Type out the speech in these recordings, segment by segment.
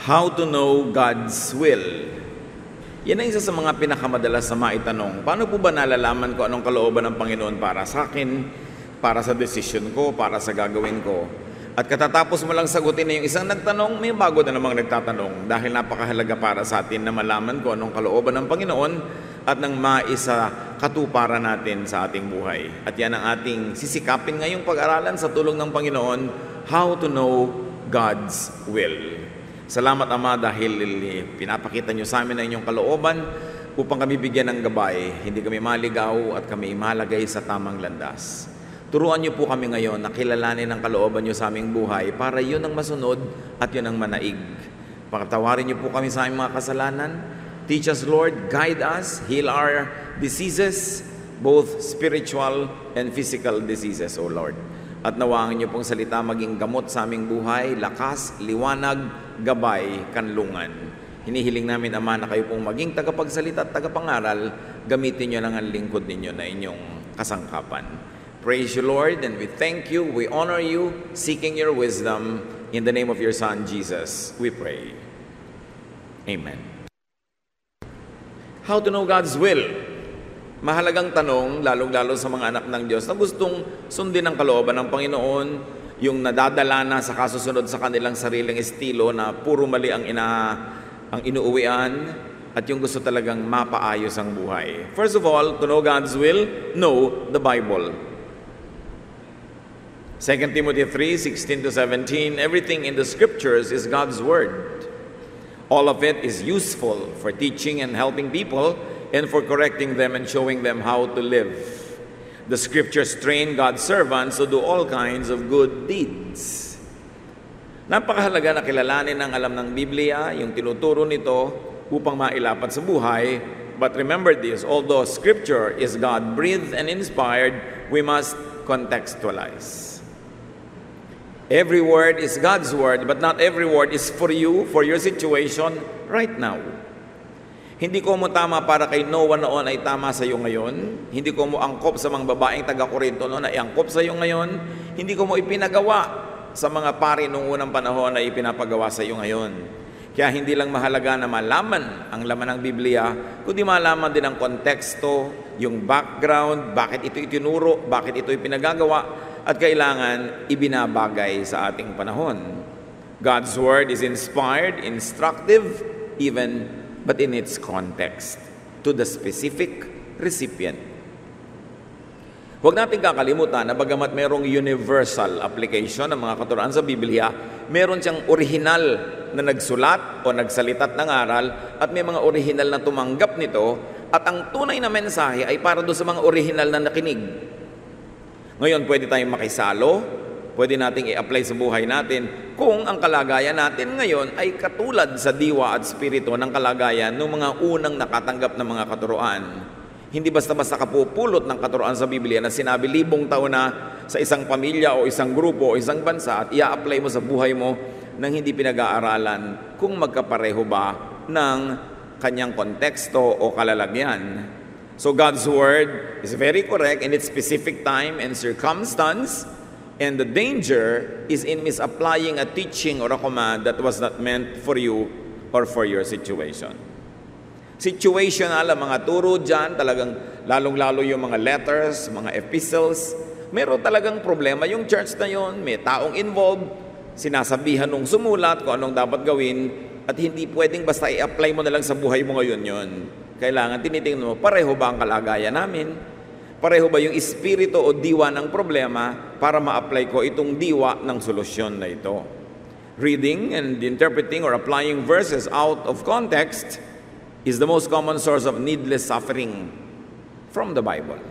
How to know God's will. Yan ang isa sa mga pinakamadalas na maitanong. Paano po ba nalalaman ko anong kalooban ng Panginoon para sa akin, para sa decision ko, para sa gagawin ko? At katatapos mo lang sagutin na yung isang nagtanong, may bago na namang nagtatanong dahil napakahalaga para sa atin na malaman ko anong kalooban ng Panginoon at nang maisa katuparan natin sa ating buhay. At yan ang ating sisikapin ngayong pag-aralan sa tulong ng Panginoon, how to know God's will. Salamat Ama dahil pinapakita nyo sa amin ang inyong kalooban upang kami bigyan ng gabay, hindi kami maligaw at kami malagay sa tamang landas. Turuan niyo po kami ngayon na kilalanin ang kalooban niyo sa aming buhay para yun ang masunod at yun ang manaig. Pagtawarin niyo po kami sa aming mga kasalanan. Teach us, Lord, guide us, heal our diseases, both spiritual and physical diseases, O Lord. At nawangin niyo pong salita maging gamot sa aming buhay, lakas, liwanag, gabay, kanlungan. Hinihiling namin, Ama, na kayo pong maging tagapagsalita at tagapangaral, gamitin niyo lang ang lingkod ninyo na inyong kasangkapan. Praise you, Lord, and we thank you, we honor you, seeking your wisdom. In the name of your Son, Jesus, we pray. Amen. How to know God's will? Mahalagang tanong, lalong-lalo sa mga anak ng Diyos na gustong sundin ang kalooban ng Panginoon, yung nadadala na sa kasusunod sa kanilang sariling estilo na puro mali ang inuuwian, at yung gusto talagang mapaayos ang buhay. First of all, to know God's will, know the Bible. 2 Timothy 3:16-17, everything in the scriptures is God's word. All of it is useful for teaching and helping people and for correcting them and showing them how to live. The scriptures train God's servants to do all kinds of good deeds. Napakahalaga na kilalanin ang alam ng Biblia, yung tinuturo nito upang mailapat sa buhay. But remember this, although scripture is God-breathed and inspired, we must contextualize. Every word is God's word, but not every word is for you, for your situation right now. Hindi ko mo tama para kay Noah noon ay tama sa iyo ngayon. Hindi ko mo angkop sa mga babaeng taga-Korinto noon ay angkop sa iyo ngayon. Hindi ko mo ipinagawa sa mga pari noong unang panahon ay ipinapagawa sa iyo ngayon. Kaya hindi lang mahalaga na malaman ang laman ng Biblia, kundi malaman din ang konteksto, yung background, bakit ito itinuro, bakit ito ipinagagawa, at kailangan ibinabagay sa ating panahon. God's word is inspired, instructive, even but in its context, to the specific recipient. Huwag natin kakalimutan na bagamat mayroong universal application ng mga katuruan sa Biblia, meron siyang original na nagsulat o nagsalita at nangaral at may mga original na tumanggap nito at ang tunay na mensahe ay para doon sa mga original na nakinig. Ngayon, pwede tayong makisalo, pwede nating i-apply sa buhay natin kung ang kalagayan natin ngayon ay katulad sa diwa at spirito ng kalagayan ng mga unang nakatanggap ng mga katuruan. Hindi basta-basta kapupulot ng katuruan sa Biblia na sinabi 1,000 taon na sa isang pamilya o isang grupo o isang bansa at i-apply mo sa buhay mo nang hindi pinag-aaralan kung magkapareho ba ng kanyang konteksto o kalalagyan. So God's word is very correct in its specific time and circumstance, and the danger is in misapplying a teaching or a command that was not meant for you or for your situation. Situational ang mga turo dyan, talagang lalong-lalo yung mga letters, mga epistles. Meron talagang problema yung church na yun, may taong involved, sinasabihan nung sumulat kung anong dapat gawin, at hindi pwedeng basta i-apply mo na lang sa buhay mo ngayon yun. Kailangan tinitingnan mo, pareho ba ang kalagayan namin? Pareho ba yung espiritu o diwa ng problema para ma-apply ko itong diwa ng solusyon na ito? Reading and interpreting or applying verses out of context is the most common source of needless suffering from the Bible.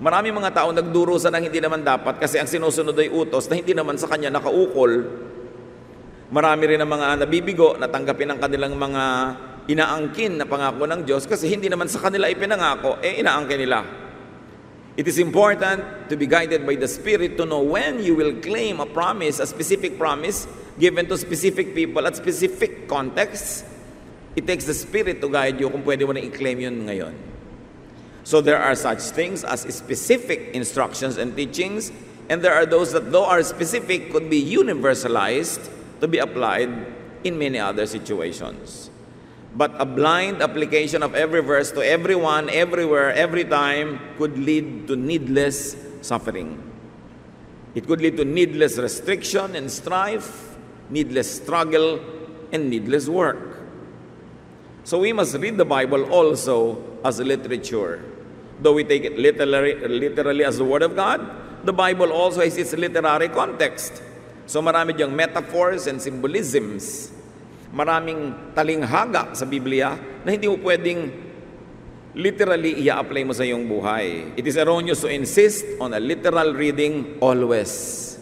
Marami mga tao nagdurusa ng hindi naman dapat kasi ang sinusunod ay utos na hindi naman sa kanya nakaukol. Marami rin ang mga nabibigo na tanggapin ang kanilang mga inaangkin na pangako ng Diyos kasi hindi naman sa kanila ipinangako, inaangkin nila. It is important to be guided by the Spirit to know when you will claim a promise, a specific promise given to specific people at specific contexts. It takes the Spirit to guide you kung pwede mo na i-claim yun ngayon. So there are such things as specific instructions and teachings, and there are those that though are specific could be universalized to be applied in many other situations. But a blind application of every verse to everyone, everywhere, every time could lead to needless suffering. It could lead to needless restriction and strife, needless struggle, and needless work. So we must read the Bible also as literature. Though we take it literally as the Word of God, the Bible also has its literary context. So marami diyang metaphors and symbolisms. Maraming talinghaga sa Biblia na hindi mo pwedeng literally i-apply mo sa iyong buhay. It is erroneous to insist on a literal reading always.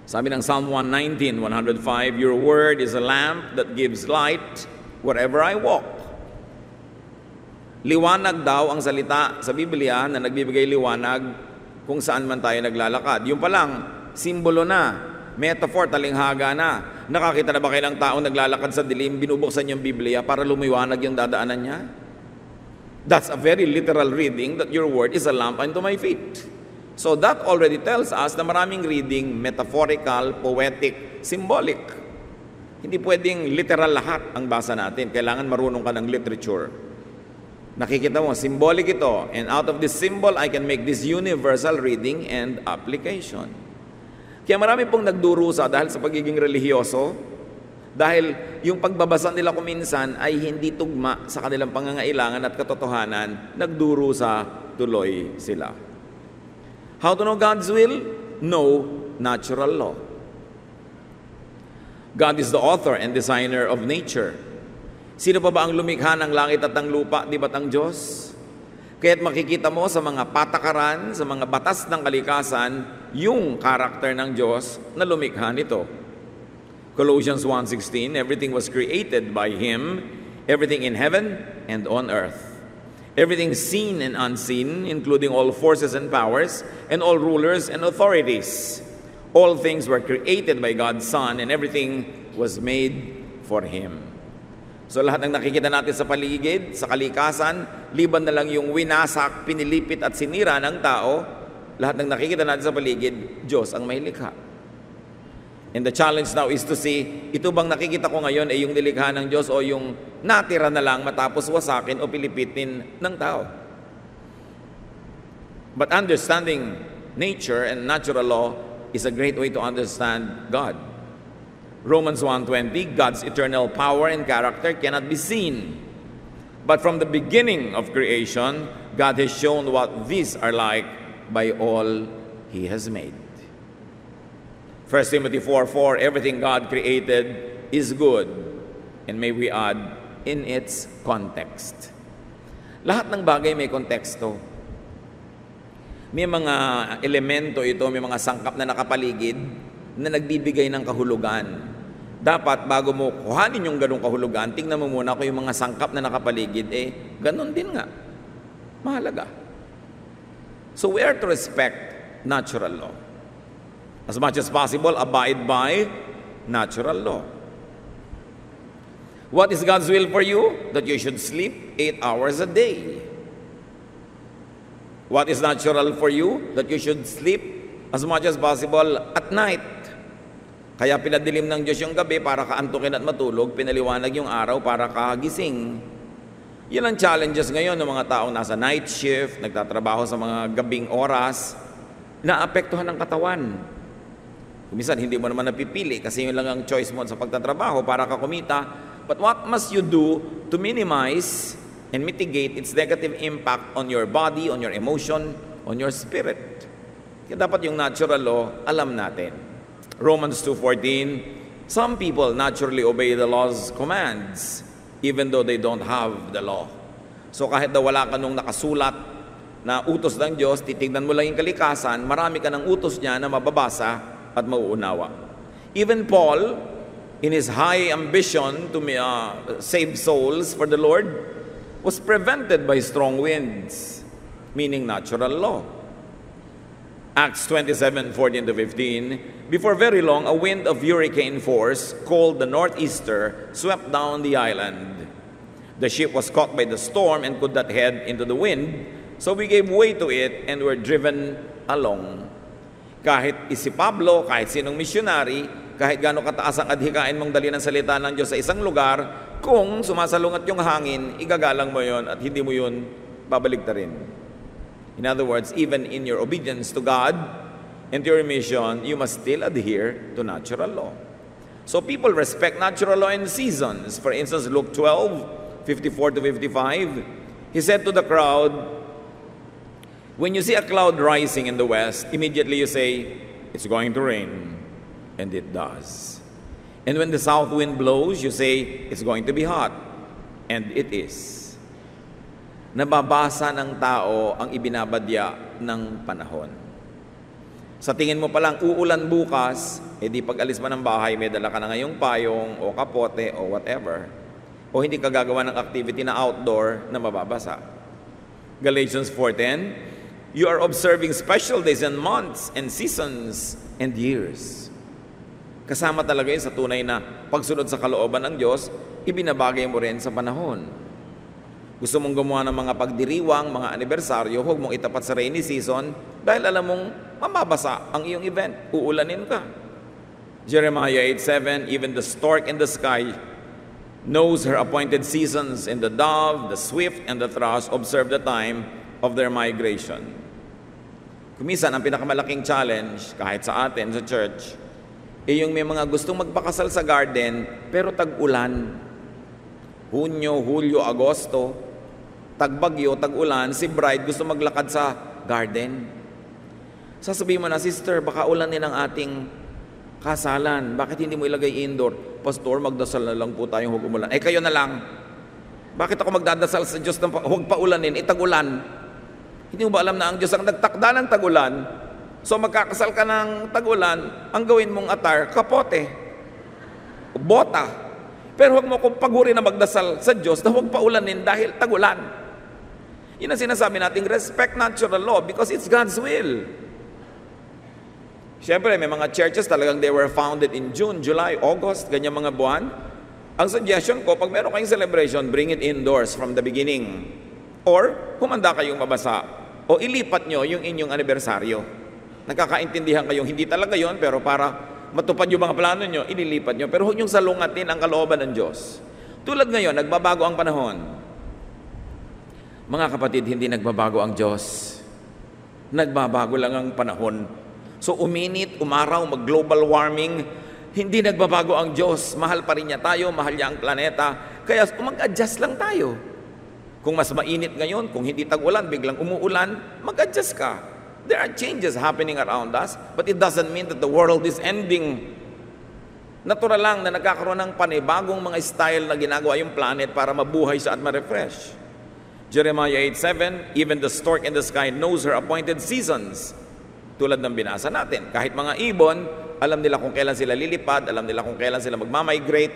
Sabi ng Psalm 119, 105, "Your word is a lamp that gives light wherever I walk." Liwanag daw ang salita sa Biblia na nagbibigay liwanag kung saan man tayo naglalakad. Yung pa lang, simbolo na, metaphor, talinghaga na. Nakakita na ba kayo ng taong naglalakad sa dilim, binubuksan yung Biblia para lumiwanag yung dadaanan niya? That's a very literal reading that your word is a lamp unto my feet. So that already tells us na maraming reading, metaphorical, poetic, symbolic. Hindi pwedeng literal lahat ang basa natin. Kailangan marunong ka ng literature. Nakikita mo, symbolic ito. And out of this symbol, I can make this universal reading and application. Kaya marami pong nagdurusa dahil sa pagiging relihiyoso, dahil yung pagbabasa nila kuminsan ay hindi tugma sa kanilang pangangailangan at katotohanan, nagdurusa tuloy sila. How to know God's will? Know natural law. God is the author and designer of nature. Sino pa ba ang lumikha ng langit at ng lupa, di ba't ang Diyos? Kaya't makikita mo sa mga patakaran, sa mga batas ng kalikasan, yung karakter ng Diyos na lumikha nito. Colossians 1:16, "Everything was created by Him, everything in heaven and on earth. Everything seen and unseen, including all forces and powers, and all rulers and authorities. All things were created by God's Son, and everything was made for Him." So lahat ng nakikita natin sa paligid, sa kalikasan, liban na lang yung winasak, pinilipit at sinira ng tao, lahat ng nakikita natin sa paligid, Diyos ang may likha. And the challenge now is to see, ito bang nakikita ko ngayon ay yung nilikha ng Diyos o yung natira na lang matapos wasakin o pilipitin ng tao? But understanding nature and natural law is a great way to understand God. Romans 1:20, God's eternal power and character cannot be seen. But from the beginning of creation, God has shown what these are like by all He has made. 1 Timothy 4:4, everything God created is good. And may we add, in its context. Lahat ng bagay may konteksto. May mga elemento ito, may mga sangkap na nakapaligid na nagbibigay ng kahulugan. Dapat bago mo kuhanin yung ganong kahulugan, tingnan mo muna kung yung mga sangkap na nakapaligid, ganon din nga. Mahalaga. So we are to respect natural law. As much as possible, abide by natural law. What is God's will for you? That you should sleep 8 hours a day. What is natural for you? That you should sleep as much as possible at night. Kaya pinadilim ng Diyos yung gabi para kaantukin at matulog, pinaliwanag yung araw para kagising. Yan ang challenges ngayon ng mga taong nasa night shift, nagtatrabaho sa mga gabing oras, naapektuhan ng katawan. Kuminsan, hindi mo naman napipili kasi yun lang ang choice mo sa pagtatrabaho para ka kumita. But what must you do to minimize and mitigate its negative impact on your body, on your emotion, on your spirit? Kaya dapat yung natural law, alam natin. Romans 2:14, some people naturally obey the law's commands, even though they don't have the law. So kahit daw wala ka nung nakasulat na utos ng Diyos, titignan mo lang yung kalikasan, marami ka ng utos niya na mababasa at mauunawa. Even Paul, in his high ambition to save souls for the Lord, was prevented by strong winds, meaning natural law. Acts 27:14-15, before very long, a wind of hurricane force, called the Northeaster, swept down the island. The ship was caught by the storm and could not head into the wind, so we gave way to it and were driven along. Kahit si Pablo, kahit sinong missionary, kahit gaano kataas ang adhikain mong dali ng salita ng Diyos sa isang lugar, kung sumasalungat yung hangin, igagalang mo yon at hindi mo yun babaligtarin. In other words, even in your obedience to God and to your mission, you must still adhere to natural law. So people respect natural law and seasons. For instance, Luke 12:54 to 55, he said to the crowd, when you see a cloud rising in the west, immediately you say, it's going to rain. And it does. And when the south wind blows, you say, it's going to be hot. And it is. Nababasa ng tao ang ibinabadya ng panahon. Sa tingin mo palang uulan bukas, di pag alis mo ng bahay, may dala ka na ngayong payong o kapote o whatever. O hindi ka gagawa ng activity na outdoor na mababasa. Galatians 4:10, you are observing special days and months and seasons and years. Kasama talaga yun sa tunay na pagsunod sa kalooban ng Diyos, ibinabagay mo rin sa panahon. Gusto mong gumawa ng mga pagdiriwang, mga anibersaryo, huwag mong itapat sa rainy season dahil alam mong mamabasa ang iyong event. Uulanin ka. Jeremiah 8:7, even the stork in the sky knows her appointed seasons, and the dove, the swift, and the thrush observe the time of their migration. Kumisan, ang pinakamalaking challenge, kahit sa atin, sa church, yung may mga gustong magpakasal sa garden, pero tag-ulan. Hunyo, Hulyo, Agosto, tagbagyo, tag-ulan, si bride gusto maglakad sa garden. Sasabihin mo na, sister, baka ulanin ang ating kasalan. Bakit hindi mo ilagay indoor? Pastor, magdasal na lang po tayong huwag umulan. Kayo na lang. Bakit ako magdadasal sa Diyos na huwag pa ulanin? Tag-ulan. Hindi mo ba alam na ang Diyos ang nagtakda ng tag-ulan? So magkakasal ka ng tag-ulan, ang gawin mong attire, kapote, bota. Pero huwag mo kong paguri na magdasal sa Diyos na huwag paulanin dahil tag-ulan. Yun ang sinasabi natin, respect natural law because it's God's will. Siyempre, may mga churches talagang they were founded in June, July, August, ganyan mga buwan. Ang suggestion ko, pag meron kayong celebration, bring it indoors from the beginning. Or, humanda kayong mabasa. O ilipat nyo yung inyong anibersaryo. Nagkakaintindihan kayong hindi talaga yon pero para matupad yung mga plano nyo, inilipat nyo. Pero huwag nyong salungatin ang kalooban ng Diyos. Tulad ngayon, nagbabago ang panahon. Mga kapatid, hindi nagbabago ang Diyos. Nagbabago lang ang panahon. So uminit, umaraw, mag-global warming, hindi nagbabago ang Diyos. Mahal pa rin niya tayo, mahal niya ang planeta. Kaya mag-adjust lang tayo. Kung mas mainit ngayon, kung hindi tag-ulan, biglang umuulan, mag-adjust ka. There are changes happening around us, but it doesn't mean that the world is ending. Natural lang na nagkakaroon ng panibagong mga style na ginagawa yung planet para mabuhay siya at ma-refresh. Jeremiah 8:7, even the stork in the sky knows her appointed seasons. Tulad ng binasa natin, kahit mga ibon, alam nila kung kailan sila lilipad, alam nila kung kailan sila magmamigrate.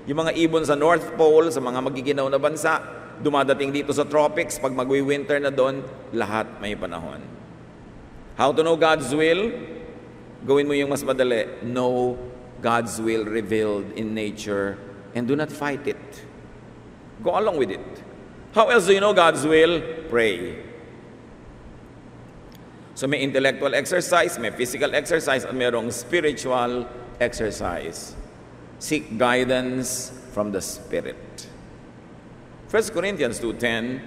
Yung mga ibon sa North Pole, sa mga magiginaw na bansa, dumadating dito sa tropics, pag magwi-winter na doon, lahat may panahon. How to know God's will? Gawin mo yung mas madali. Know God's will revealed in nature and do not fight it. Go along with it. How else do you know God's will? Pray. So may intellectual exercise, may physical exercise, at mayroong spiritual exercise. Seek guidance from the Spirit. 1 Corinthians 2:10,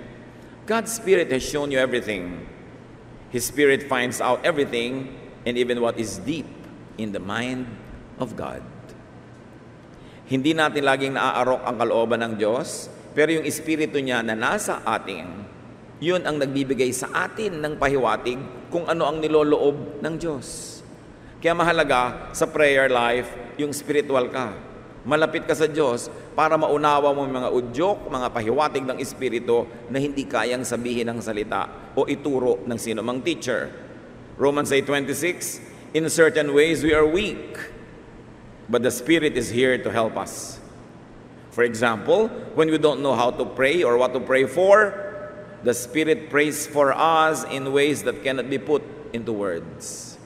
God's Spirit has shown you everything. His Spirit finds out everything and even what is deep in the mind of God. Hindi natin laging naaarok ang kalooban ng Diyos, pero yung Espiritu niya na nasa atin, yun ang nagbibigay sa atin ng pahiwatig kung ano ang niloloob ng Diyos. Kaya mahalaga sa prayer life, yung spiritual ka. Malapit ka sa Diyos para maunawa mo mga udyok, mga pahiwatig ng Espiritu na hindi kayang sabihin ng salita o ituro ng sino mang teacher. Romans 8:26, in certain ways we are weak, but the Spirit is here to help us. For example, when we don't know how to pray or what to pray for, the Spirit prays for us in ways that cannot be put into words.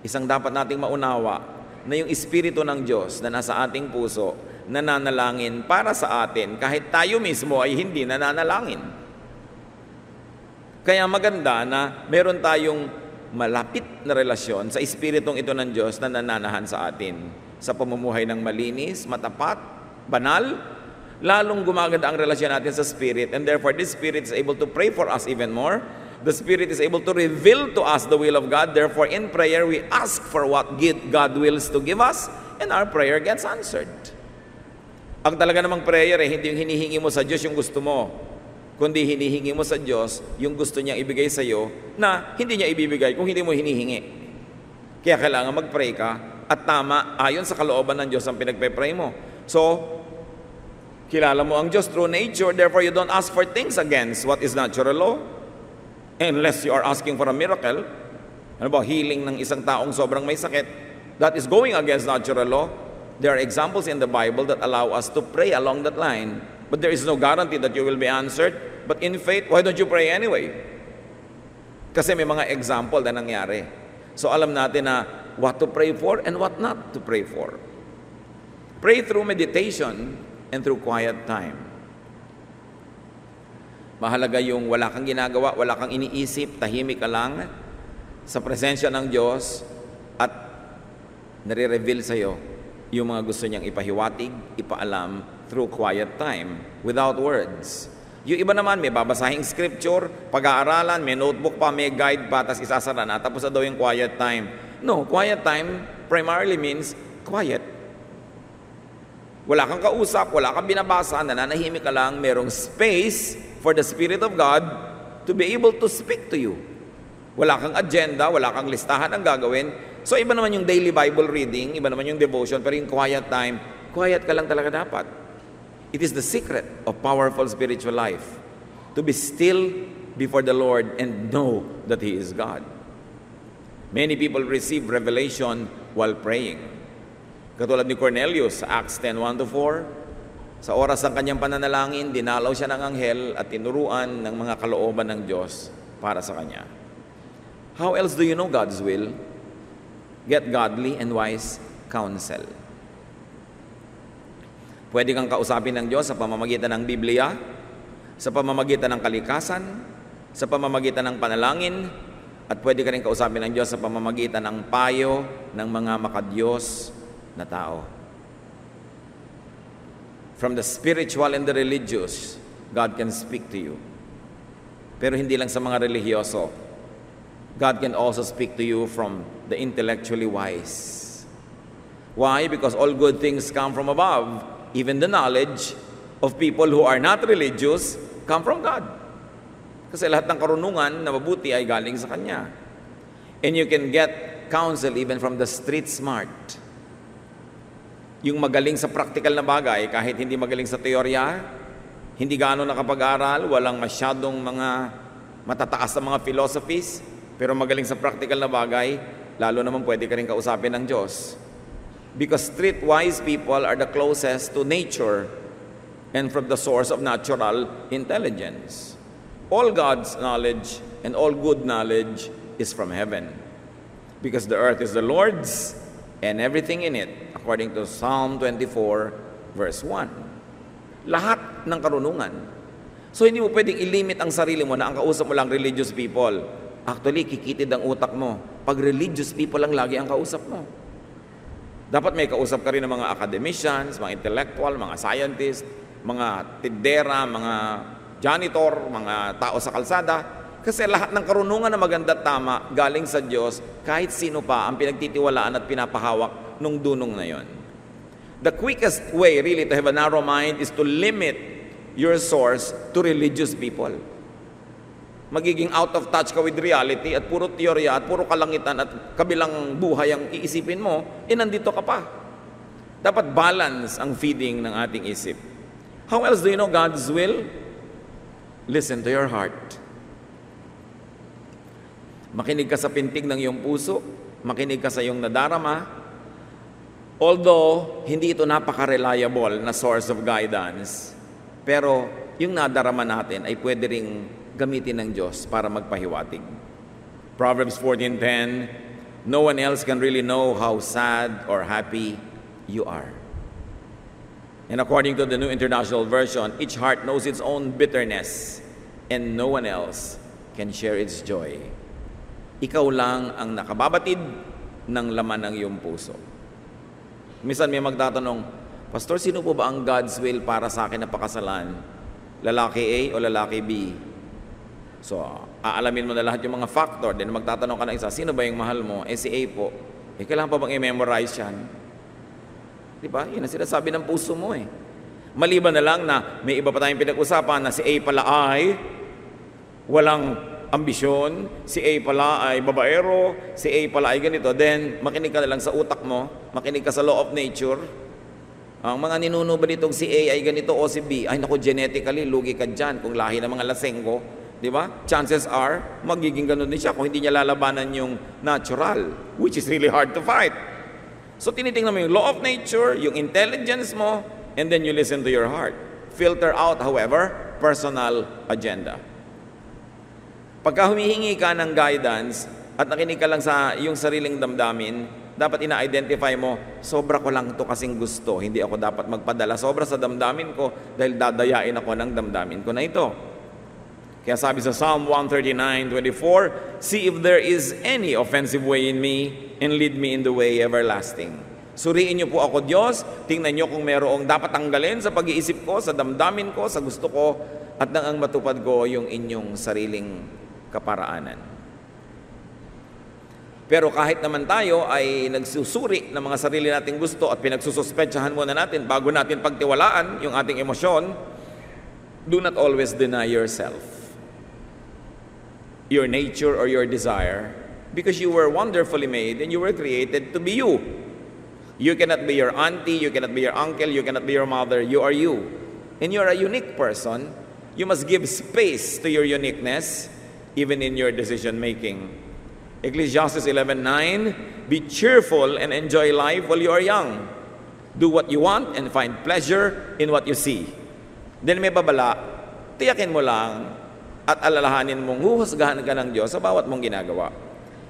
Isang dapat nating maunawa, na yung Espiritu ng Diyos na nasa ating puso, nananalangin para sa atin kahit tayo mismo ay hindi nananalangin. Kaya maganda na meron tayong malapit na relasyon sa Espiritong ito ng Diyos na nananahan sa atin. Sa pamumuhay ng malinis, matapat, banal, lalong gumaganda ang relasyon natin sa Spirit, and therefore this Spirit is able to pray for us even more. The Spirit is able to reveal to us the will of God. Therefore, in prayer, we ask for what God wills to give us, and our prayer gets answered. Ang talaga namang prayer hindi yung hinihingi mo sa Diyos yung gusto mo, kundi hinihingi mo sa Diyos yung gusto niyang ibigay sa iyo na hindi niya ibibigay kung hindi mo hinihingi. Kaya kailangan mag-pray ka at tama, ayon sa kalooban ng Diyos ang pinagpe-pray mo. So, kilala mo ang Diyos through nature, therefore you don't ask for things against what is natural law. Unless you are asking for a miracle, ano ba, healing ng isang taong sobrang may sakit, that is going against natural law. There are examples in the Bible that allow us to pray along that line, but there is no guarantee that you will be answered. But in faith, why don't you pray anyway? Kasi may mga example na nangyari. So alam natin na what to pray for and what not to pray for. Pray through meditation and through quiet time. Mahalaga yung wala kang ginagawa, wala kang iniisip, tahimik ka lang sa presensya ng Diyos at nare-reveal sa iyo yung mga gusto niyang ipahiwatig, ipaalam through quiet time, without words. Yung iba naman, may babasahing scripture, pag-aaralan, may notebook pa, may guide pa, tapos isasara na, tapos na daw yung quiet time. No, quiet time primarily means quiet. Wala kang kausap, wala kang binabasa, nananahimik ka lang, merong space for the Spirit of God to be able to speak to you. Wala kang agenda, wala kang listahan ang gagawin. So iba naman yung daily Bible reading, iba naman yung devotion, pero yung quiet time, quiet ka lang talaga dapat. It is the secret of powerful spiritual life, to be still before the Lord and know that He is God. Many people receive revelation while praying. Katulad ni Cornelius sa Acts 10:1-4, sa oras ng kanyang pananalangin, dinalaw siya ng anghel at tinuruan ng mga kalooban ng Diyos para sa kanya. How else do you know God's will? Get godly and wise counsel. Pwede kang kausapin ng Diyos sa pamamagitan ng Biblia, sa pamamagitan ng kalikasan, sa pamamagitan ng panalangin, at pwede ka rin kausapin ng Diyos sa pamamagitan ng payo ng mga makadiyos na tao. From the spiritual and the religious, God can speak to you. Pero hindi lang sa mga religyoso. God can also speak to you from the intellectually wise. Why? Because all good things come from above. Even the knowledge of people who are not religious come from God. Kasi lahat ng karunungan na mabuti ay galing sa Kanya. And you can get counsel even from the street smart. Yung magaling sa practical na bagay, kahit hindi magaling sa teorya, hindi gaano nakapag-aral, walang masyadong mga matataas na mga philosophies, pero magaling sa practical na bagay, lalo naman pwede ka rin kausapin ng Diyos. Because streetwise people are the closest to nature and from the source of natural intelligence. All God's knowledge and all good knowledge is from heaven. Because the earth is the Lord's and everything in it, according to Psalm 24, verse 1. Lahat ng karunungan. So hindi mo pwedeng ilimit ang sarili mo na ang kausap mo lang religious people. Actually, kikitid ang utak mo pag religious people lang lagi ang kausap mo. Dapat may kausap ka rin ng mga academicians, mga intellectual, mga scientists, mga tindera, mga janitor, mga tao sa kalsada. Kasi lahat ng karunungan na maganda at tama galing sa Diyos, kahit sino pa ang pinagtitiwalaan at pinapahawak nung dunong na yon. The quickest way really to have a narrow mind is to limit your source to religious people. Magiging out of touch ka with reality at puro teorya at puro kalangitan at kabilang buhay ang iisipin mo, nandito ka pa. Dapat balance ang feeding ng ating isip. How else do you know God's will? Listen to your heart. Makinig ka sa pintig ng iyong puso, makinig ka sa iyong nadarama. Although, hindi ito napaka-reliable na source of guidance, pero yung nadarama natin ay pwede ring gamitin ng Diyos para magpahiwatig. Proverbs 14:10, no one else can really know how sad or happy you are. And according to the New International Version, each heart knows its own bitterness, and no one else can share its joy. ikaw lang ang nakababatid ng laman ng iyong puso. Minsan may magtatanong, Pastor, sino po ba ang God's will para sa akin na pakasalan? Lalaki A o lalaki B? So, aalamin mo na lahat yung mga factor. Then magtatanong ka ng isa, sino ba yung mahal mo? Si A po. Kailangan pa bang i-memorize yan? Diba? Yun ang sinasabi ng puso mo Maliban na lang na may iba pa tayong pinag-usapan na si A pala ay walang ambisyon, si A pala ay babaero, si A pala ay ganito. Then, makinig ka na lang sa utak mo, makinig ka sa law of nature. Ang mga ninuno ba nitong si A ay ganito o si B? Ay naku, genetically, lugi ka dyan kung lahi ng mga lasenggo. Di ba? Chances are, magiging ganun din siya kung hindi niya lalabanan yung natural, which is really hard to fight. So, tinitingnan mo yung law of nature, yung intelligence mo, and then you listen to your heart. Filter out, however, personal agenda. Pagka humihingi ka ng guidance at nakinig ka lang sa yung sariling damdamin, dapat ina-identify mo, sobra ko lang to kasing gusto. Hindi ako dapat magpadala sobra sa damdamin ko dahil dadayain ako ng damdamin ko na ito. Kaya sabi sa Psalm 139:24, see if there is any offensive way in me and lead me in the way everlasting. Suriin niyo po ako, Diyos. Tingnan niyo kung mayroong dapat tanggalin sa pag-iisip ko, sa damdamin ko, sa gusto ko, at nang ang matupad ko yung inyong sariling kaparaanan. Pero kahit naman tayo ay nagsusuri ng mga sarili nating gusto at pinagsususpetsahan muna natin bago natin pagtiwalaan yung ating emosyon, do not always deny yourself, your nature or your desire, because you were wonderfully made and you were created to be you. You cannot be your auntie, you cannot be your uncle, you cannot be your mother. You are you. And you're a unique person. You must give space to your uniqueness, even in your decision-making. Ecclesiastes 11:9, be cheerful and enjoy life while you are young. Do what you want and find pleasure in what you see. Then may babala, tiyakin mo lang at alalahanin mong huhusgahan ka ng Diyos sa bawat mong ginagawa.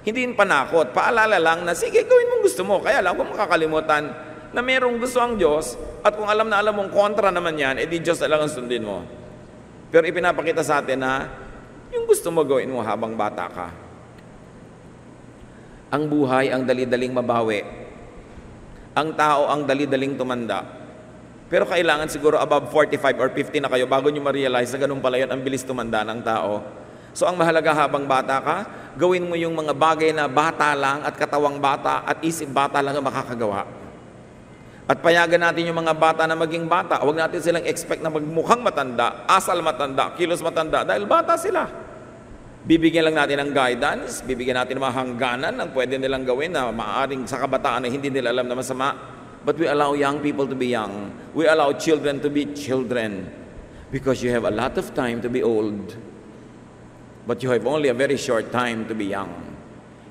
Hindi panakot, paalala lang na sige, gawin mong gusto mo. Kaya lang, kung makakalimutan na mayroong gusto ang Diyos at kung alam na alam mong kontra naman yan, edi Diyos na lang ang sundin mo. Pero ipinapakita sa atin na yung gusto mo gawin mo habang bata ka. Ang buhay ang dali-daling mabawi. Ang tao ang dali-daling tumanda. Pero kailangan siguro above 45 or 50 na kayo bago nyo ma-realize na ganun pala yun, ang bilis tumanda ng tao. So ang mahalaga habang bata ka, gawin mo yung mga bagay na bata lang at katawang bata at isip bata lang ang makakagawa. At payagan natin yung mga bata na maging bata. Huwag natin silang expect na magmukhang matanda, asal matanda, kilos matanda, dahil bata sila. Bibigyan lang natin ng guidance, bibigyan natin ng mga hangganan ng pwede nilang gawin na maaaring sa kabataan na hindi nila alam na masama. But we allow young people to be young. We allow children to be children. Because you have a lot of time to be old. But you have only a very short time to be young.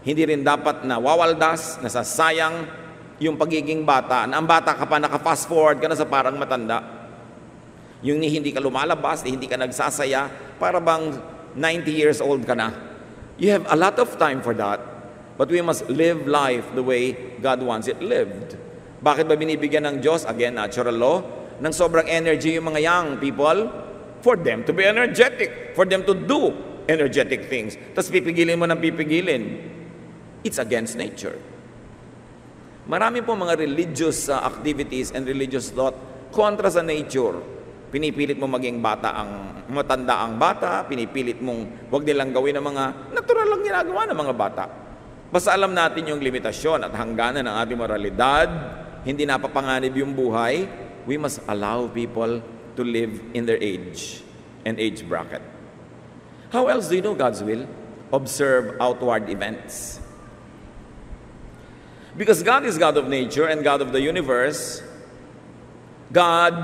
Hindi rin dapat na wawaldas, nasasayang yung pagiging bata, na ang bata ka pa, naka-fast forward ka na sa parang matanda. Yung hindi ka lumalabas, hindi ka nagsasaya, para bang 90 years old ka na. You have a lot of time for that, but we must live life the way God wants it lived. Bakit ba binibigyan ng Diyos, again, natural law, ng sobrang energy yung mga young people? For them to be energetic, for them to do energetic things. Tapos pipigilin mo ng pipigilin. It's against nature. Marami po mga religious activities and religious thought kontra sa nature. Pinipilit mo maging bata ang matanda ang bata, pinipilit mong wag nilang gawin ang mga natural lang ginagawa ng mga bata. Basta alam natin yung limitasyon at hangganan ng ating moralidad, hindi napapanganib yung buhay, we must allow people to live in their age and age bracket. How else do you know God's will? Observe outward events. Because God is God of nature and God of the universe, God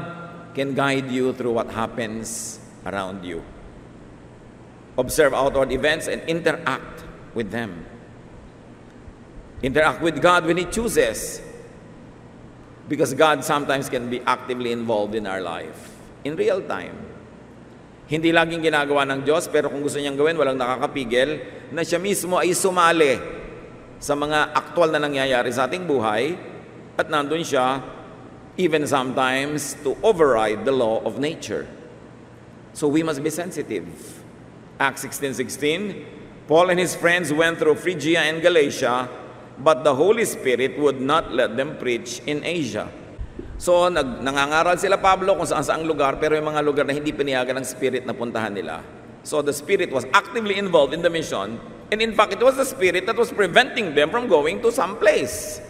can guide you through what happens around you. Observe outward events and interact with them. Interact with God when He chooses. Because God sometimes can be actively involved in our life, in real time. Hindi laging ginagawa ng Diyos, pero kung gusto niyang gawin, walang nakakapigil, na siya mismo ay sumali sa mga aktual na nangyayari sa ating buhay, at nandun siya, even sometimes, to override the law of nature. So we must be sensitive. Acts 16:16, Paul and his friends went through Phrygia and Galatia, but the Holy Spirit would not let them preach in Asia. So, nangangaral sila Pablo kung saan-saang lugar, pero yung mga lugar na hindi pinayagan ng Spirit na puntahan nila. So, the Spirit was actively involved in the mission, and in fact, it was the Spirit that was preventing them from going to some place.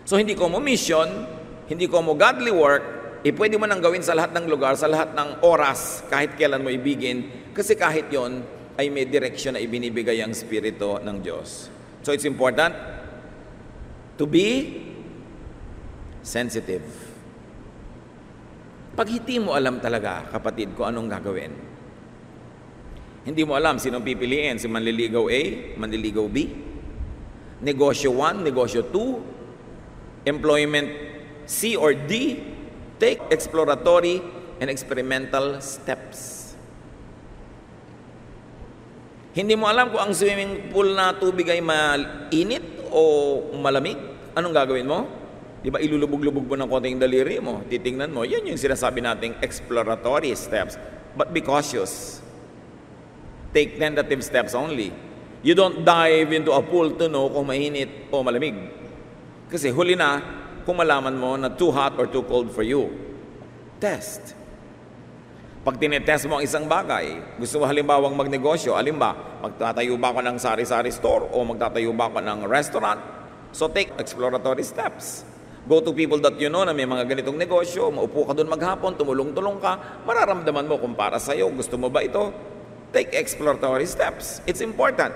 So, hindi ko mo mission, hindi ko mo godly work, pwede mo nang gawin sa lahat ng lugar, sa lahat ng oras, kahit kailan mo ibigin, kasi kahit yon ay may direksyon na ibinibigay ang Espiritu ng Diyos. So it's important to be sensitive. Pag hindi mo alam talaga, kapatid, kung anong gagawin, hindi mo alam sinong pipiliin, si manliligaw A, manliligaw B, negosyo 1, negosyo 2, employment C or D, take exploratory and experimental steps. Hindi mo alam kung ang swimming pool na tubig ay mainit o malamig. Anong gagawin mo? Di ba ilulubog-lubog mo ng konting daliri mo? Titingnan mo. Yan yung sinasabi nating exploratory steps. But be cautious. Take tentative steps only. You don't dive into a pool to know kung mainit o malamig. Kasi huli na, kung malaman mo na too hot or too cold for you. Test. Pag tinetest mo ang isang bagay, gusto mo halimbawang magnegosyo, magtatayo ba ako ng sari-sari store o magtatayo ba ako ng restaurant? So take exploratory steps. Go to people that you know na may mga ganitong negosyo, maupo ka doon maghapon, tumulong-tulong ka, mararamdaman mo kung para sa'yo, gusto mo ba ito? Take exploratory steps. It's important.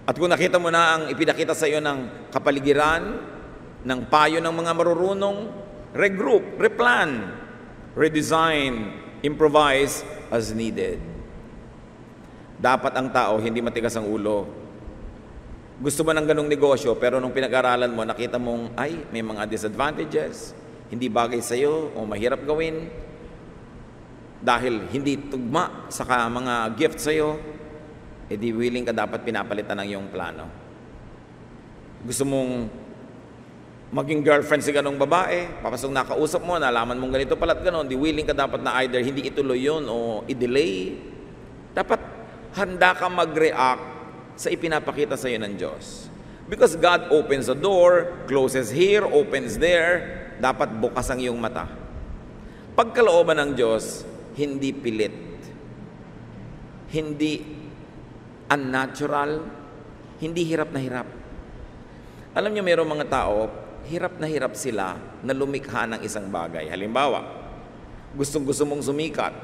At kung nakita mo na ang ipinakita sa'yo ng kapaligiran, ng payo ng mga marurunong, regroup, replan, redesign, improvise as needed. Dapat ang tao hindi matigas ang ulo. Gusto mo ng ganong negosyo, pero nung pinag-aralan mo, nakita mong, ay, may mga disadvantages, hindi bagay sa'yo o mahirap gawin, dahil hindi tugma sa mga gift sa'yo, edi willing ka dapat pinapalitan ng iyong plano. Gusto mong maging girlfriend si ganong babae, papasok nakausap mo, nalaman mong ganito pala't ganon, di willing ka dapat na either hindi ituloy yun o i-delay. Dapat handa ka mag-react sa ipinapakita sa iyo ng Diyos. Because God opens a door, closes here, opens there, dapat bukas ang iyong mata. Pagkalooban ng Diyos, hindi pilit, hindi unnatural, hindi hirap na hirap. Alam niyo, mayroong mga tao, hirap na hirap sila na lumikha ng isang bagay. Halimbawa, gustong-gusto mong sumikat.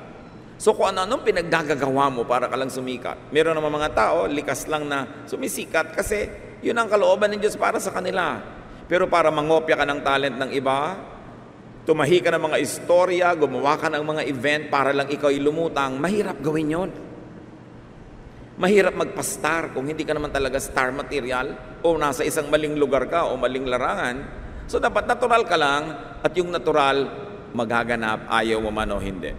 So kung ano-anong pinaggagawa mo para ka lang sumikat. Meron naman mga tao, likas lang na sumisikat kasi yun ang kalooban ng Diyos para sa kanila. Pero para mangopya ka ng talent ng iba, tumahi ka ng mga istorya, gumawa ka ng mga event para lang ikaw ay lumutang, mahirap gawin yon. Mahirap magpa-star kung hindi ka naman talaga star material o nasa isang maling lugar ka o maling larangan. So dapat natural ka lang at yung natural magaganap, ayaw mo man o hindi.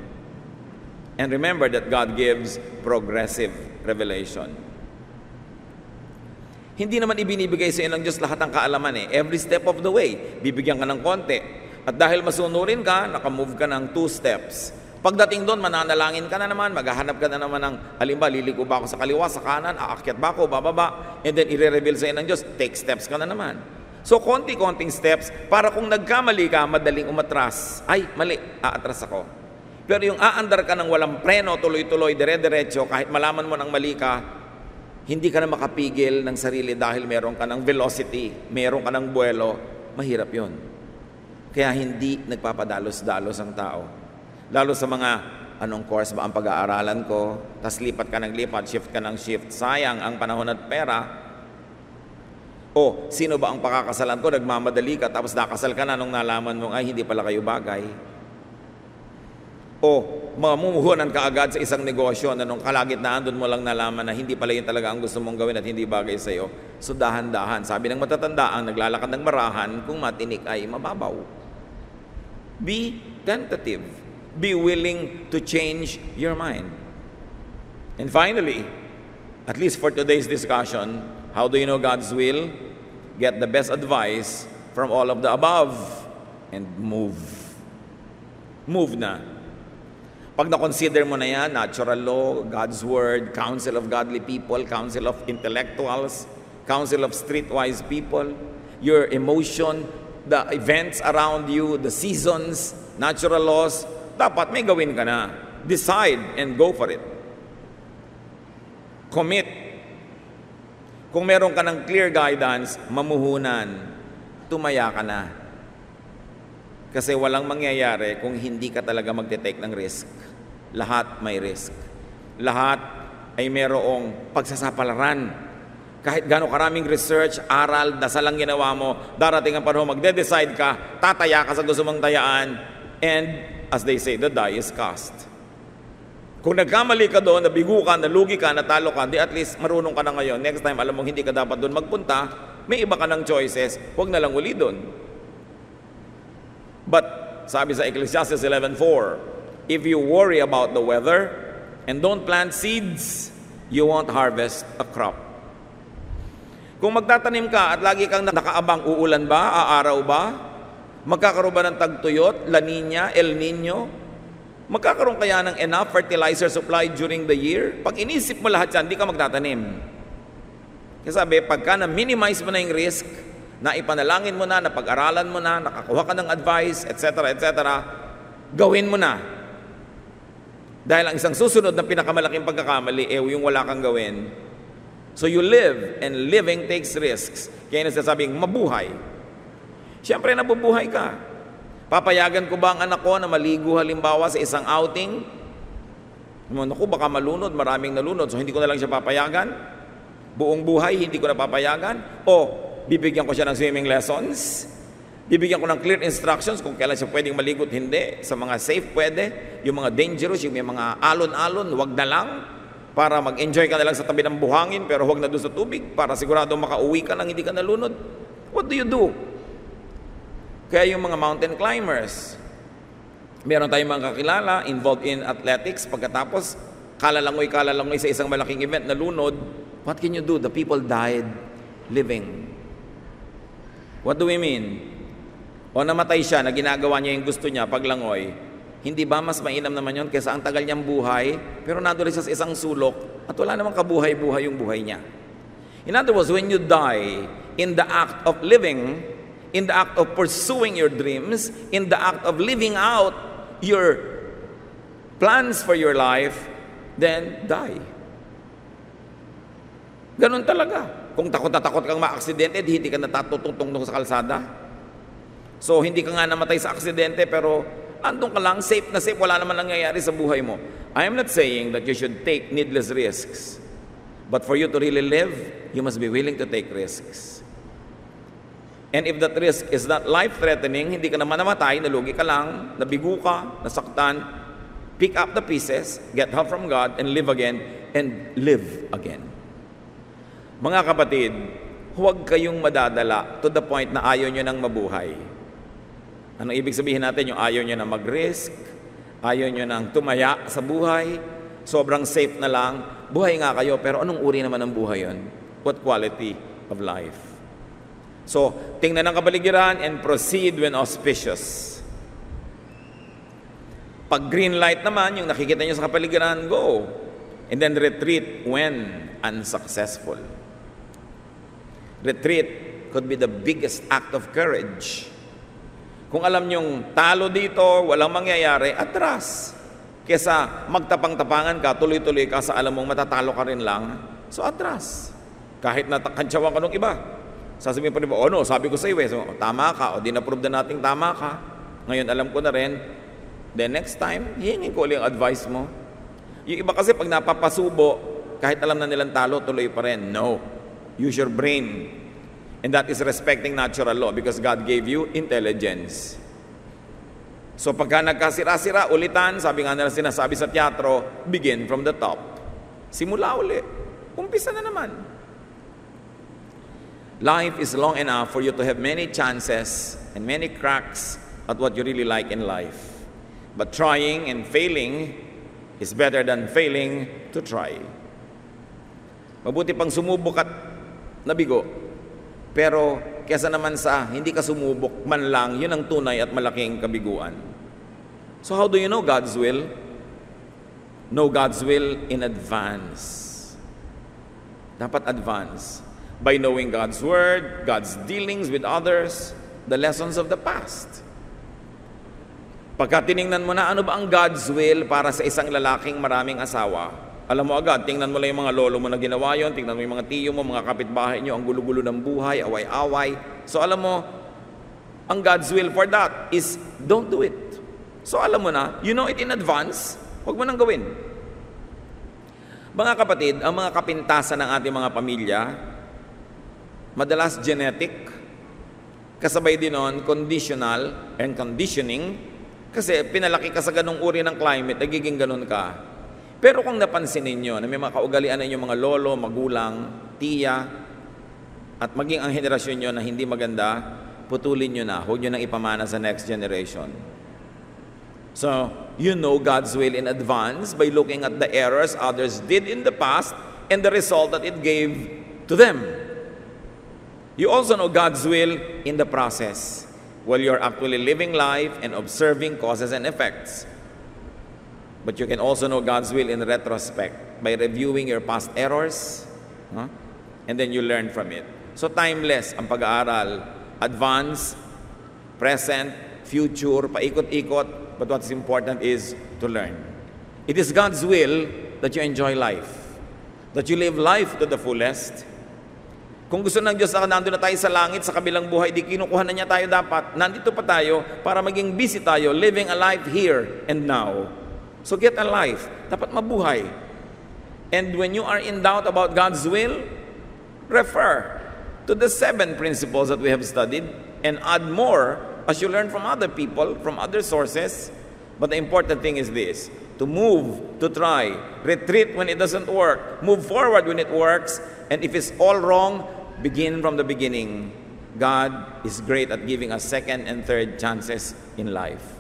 And remember that God gives progressive revelation. Hindi naman ibinibigay sa iyo ng Diyos lahat ng kaalaman eh. Every step of the way, bibigyan ka ng konti. At dahil masunurin ka, nakamove ka ng 2 steps. Pagdating doon, mananalangin ka na naman, maghahanap ka na naman ng, halimbawa, liliko ba ako sa kaliwa, sa kanan, aakyat ba ako, bababa, and then i-reveal sa iyo ng Diyos, take steps ka na naman. So, konti-konting steps, para kung nagkamali ka, madaling umatras. Ay, mali, aatras ako. Pero yung aandar ka ng walang preno, tuloy-tuloy, dire-diretso, kahit malaman mo ng mali ka, hindi ka na makapigil ng sarili dahil meron ka ng velocity, meron ka ng buwelo, mahirap yon. Kaya hindi nagpapadalos-dalos ang tao. Lalo sa mga, anong course ba ang pag-aaralan ko? Tas lipat ka ng lipat, shift ka ng shift. Sayang ang panahon at pera. O, sino ba ang pakakasalan ko? Nagmamadali ka, tapos nakasal ka na nung nalaman mong, ay, hindi pala kayo bagay. O, mamumuhunan ka agad sa isang negosyo na nung kalagitnaan doon mo lang nalaman na hindi pala yun talaga ang gusto mong gawin at hindi bagay sa iyo. So, dahan-dahan. Sabi ng matatanda, ang naglalakad ng marahan, kung matinik ay mababaw. Be tentative. Be willing to change your mind. And finally, at least for today's discussion, how do you know God's will? Get the best advice from all of the above and move. Move na. Pag na-consider mo na yan, natural law, God's Word, counsel of godly people, counsel of intellectuals, counsel of streetwise people, your emotion, the events around you, the seasons, natural laws, dapat may gawin ka na. Decide and go for it. Commit. Kung meron ka ng clear guidance, mamuhunan, tumaya ka na. Kasi walang mangyayari kung hindi ka talaga magte-take ng risk. Lahat may risk. Lahat ay merong pagsasapalaran. Kahit gano'ng karaming research, aral, dasal ang ginawa mo, darating ang panahon, magde-decide ka, tataya ka sa gusto mong tayaan, and as they say, the die is cast. Kung nagkamali ka doon, nabigo ka, nalugi ka, natalo ka, di at least marunong ka na ngayon. Next time, alam mong hindi ka dapat doon magpunta, may iba ka ng choices, huwag na lang uli doon. But, sabi sa Ecclesiastes 11:4, if you worry about the weather and don't plant seeds, you won't harvest a crop. Kung magtatanim ka at lagi kang nakaabang, uulan ba, aaraw ba, magkakaroon ba ng tagtuyot, La Nina, El Nino, magkakaroon kaya ng enough fertilizer supply during the year? Pag inisip mo lahat yan, di ka magtatanim. Kasi sabi, pagka na-minimize mo na yung risk, na ipanalangin mo na, napag-aralan mo na, nakakuha ka ng advice, etc., gawin mo na. Dahil ang isang susunod na pinakamalaking pagkakamali, yung wala kang gawin. So you live, and living takes risks. Kaya nasasabing, mabuhay. Siyempre, nabubuhay ka. Papayagan ko ba ang anak ko na maligo halimbawa sa isang outing? Naku, baka malunod, maraming nalunod, so hindi ko na lang siya papayagan. Buong buhay, hindi ko na papayagan. O, bibigyan ko siya ng swimming lessons. Bibigyan ko ng clear instructions kung kailan siya pwedeng maligot, hindi. Sa mga safe pwede. Yung mga dangerous, yung may mga alon-alon, wag na lang. Para mag-enjoy ka na lang sa tabi ng buhangin, pero wag na doon sa tubig. Para sigurado makauwi ka nang hindi ka nalunod. What do you do? Kaya yung mga mountain climbers, meron tayong mga kakilala involved in athletics. Pagkatapos, kalalangoy sa isang malaking event, nalunod. What can you do? The people died living. What do we mean? O namatay siya na ginagawa niya yung gusto niya paglangoy, hindi ba mas mainam naman yun kaysa ang tagal niyang buhay, pero nandun siya sa isang sulok at wala namang kabuhay-buhay yung buhay niya. In other words, when you die in the act of living, in the act of pursuing your dreams, in the act of living out your plans for your life, then die. Ganun talaga. Kung takot na takot kang ma-aksidente, hindi ka natatutungtong sa kalsada. So, hindi ka nga namatay sa aksidente, pero andun ka lang, safe na safe, wala naman nangyayari sa buhay mo. I am not saying that you should take needless risks. But for you to really live, you must be willing to take risks. And if that risk is not life-threatening, hindi ka naman namatay, nalugi ka lang, nabigo ka, nasaktan, pick up the pieces, get help from God, and live again, and live again. Mga kapatid, huwag kayong madadala to the point na ayaw nyo nang mabuhay. Anong ibig sabihin natin? Yung ayaw nyo na mag-risk, ayaw nyo nang tumaya sa buhay, sobrang safe na lang, buhay nga kayo, pero anong uri naman ng buhay yun? What quality of life? So, tingnan ang kapaligiran and proceed when auspicious. Pag green light naman, yung nakikita nyo sa kapaligiran, go. And then retreat when unsuccessful. Retreat could be the biggest act of courage. Kung alam nyong talo dito, walang mangyayari, atras. Kesa magtapang-tapangan ka, tuloy-tuloy ka sa alam mong matatalo ka rin lang, so atras. Kahit natakansyawan ka nung iba. Sasabihin pa rin ba, no, sabi ko sa iyo, so, tama ka, o din-approve na nating tama ka. Ngayon alam ko na rin. Then next time, hingin ko ulit ang advice mo. Yung iba kasi pag napapasubo, kahit alam na nilang talo, tuloy pa rin. No. Use your brain. And that is respecting natural law because God gave you intelligence. So pagka nagkasira-sira, ulitan, sabi nga nila sinasabi sa teatro, begin from the top. Simula uli. Umpisa na naman. Life is long enough for you to have many chances and many cracks at what you really like in life. But trying and failing is better than failing to try. Mabuti pang sumubok at nabigo. Pero kesa naman sa hindi ka sumubok man lang, yun ang tunay at malaking kabiguan. So how do you know God's will? know God's will in advance. Dapat advance. By knowing God's Word, God's dealings with others, the lessons of the past. Pagka tiningnan mo na ano ba ang God's will para sa isang lalaking maraming asawa, alam mo agad, tingnan mo lang yung mga lolo mo na ginawa yun, tingnan mo yung mga tiyo mo, mga kapitbahay nyo, ang gulo-gulo ng buhay, away-away. So alam mo, ang God's will for that is don't do it. So alam mo na, you know it in advance, huwag mo nang gawin. Mga kapatid, ang mga kapintasan ng ating mga pamilya, madalas genetic, kasabay din nun, conditional and conditioning, kasi pinalaki ka sa ganung uri ng climate, nagiging ganun ka. Pero kung napansin ninyo na may mga kaugalian ninyo mga lolo, magulang, tiya, at maging ang henerasyon nyo na hindi maganda, putulin nyo na, huwag nyo nang ipamana sa next generation. So, you know God's will in advance by looking at the errors others did in the past and the result that it gave to them. You also know God's will in the process, while you're actually living life and observing causes and effects. But you can also know God's will in retrospect by reviewing your past errors, and then you learn from it. So timeless ang pag-aaral, advance, present, future, paikot-ikot, but what's important is to learn. It is God's will that you enjoy life, that you live life to the fullest. Kung gusto ng Diyos na nandun na tayo sa langit, sa kabilang buhay, di kinukuha na niya tayo dapat. Nandito pa tayo para maging busy tayo, living a life here and now. So get a life. Dapat mabuhay. And when you are in doubt about God's will, refer to the 7 principles that we have studied and add more as you learn from other people, from other sources. But the important thing is this: to move, to try, retreat when it doesn't work, move forward when it works, and if it's all wrong, begin from the beginning. God is great at giving us second and third chances in life.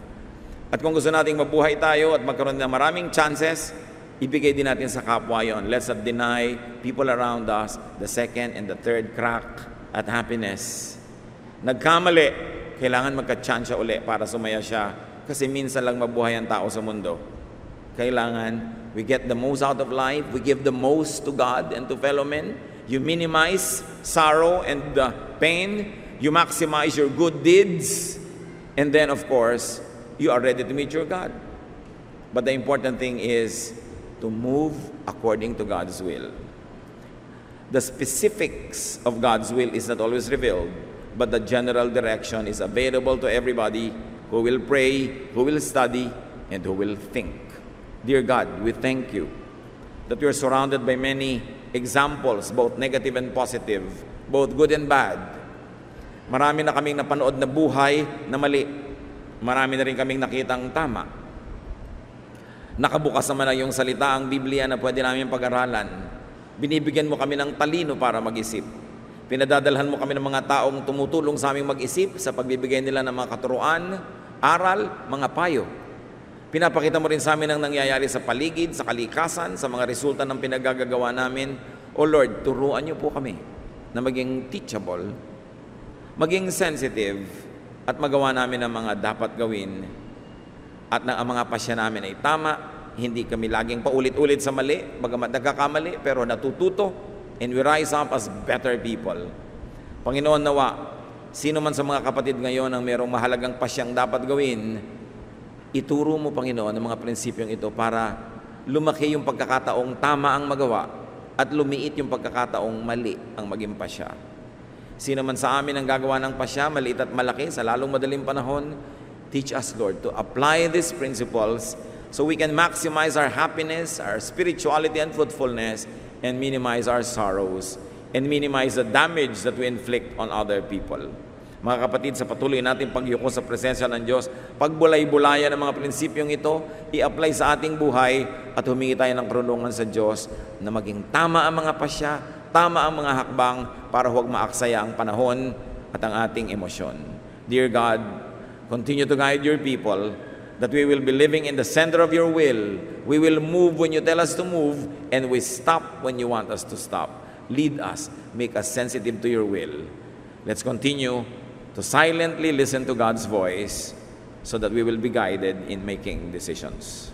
At kung gusto nating mabuhay tayo at magkaroon ng maraming chances, ibigay din natin sa kapwa yon. Let's not deny people around us the second and the third crack at happiness. Nagkamali, kailangan magka-chance uli para sumaya siya. Kasi minsan lang mabuhay ang tao sa mundo. Kailangan we get the most out of life, we give the most to God and to fellow men. You minimize sorrow and pain. You maximize your good deeds. And then, of course, you are ready to meet your God. But the important thing is to move according to God's will. The specifics of God's will is not always revealed, but the general direction is available to everybody who will pray, who will study, and who will think. Dear God, we thank you that we are surrounded by many examples, both negative and positive, both good and bad. Marami na kaming napanood na buhay na mali. Marami na rin kaming nakitang tama. Nakabukas naman na yung salita, ang Biblia, na pwede namin pag-aralan. Binibigyan mo kami ng talino para mag-isip. Pinadadalhan mo kami ng mga taong tumutulong sa aming mag-isip sa pagbibigay nila ng mga katuruan, aral, mga payo. Pinapakita mo rin sa amin ang nangyayari sa paligid, sa kalikasan, sa mga resulta ng pinagagagawa namin. O Lord, turuan niyo po kami na maging teachable, maging sensitive, at magawa namin ang mga dapat gawin. At ang mga pasya namin ay tama, hindi kami laging paulit-ulit sa mali, bagamat nagkakamali, pero natututo, and we rise up as better people. Panginoon, nawa, sino man sa mga kapatid ngayon ang mayroong mahalagang pasyang dapat gawin, ituro mo, Panginoon, ang mga prinsipyong ito para lumaki yung pagkakataong tama ang magawa at lumiit yung pagkakataong mali ang maging pasya. Sino man sa amin ang gagawa ng pasya, maliit at malaki, sa lalong madaling panahon, teach us, Lord, to apply these principles so we can maximize our happiness, our spirituality and fruitfulness, and minimize our sorrows, and minimize the damage that we inflict on other people. Mga kapatid, sa patuloy natin pagyuko sa presensya ng Diyos, pagbulay-bulayan ng mga prinsipyong ito, i-apply sa ating buhay at humingi tayo ng karunungan sa Diyos na maging tama ang mga pasya, tama ang mga hakbang para huwag maaksaya ang panahon at ang ating emosyon. Dear God, continue to guide your people that we will be living in the center of your will. We will move when you tell us to move, and we stop when you want us to stop. Lead us, make us sensitive to your will. Let's continue to silently listen to God's voice so that we will be guided in making decisions.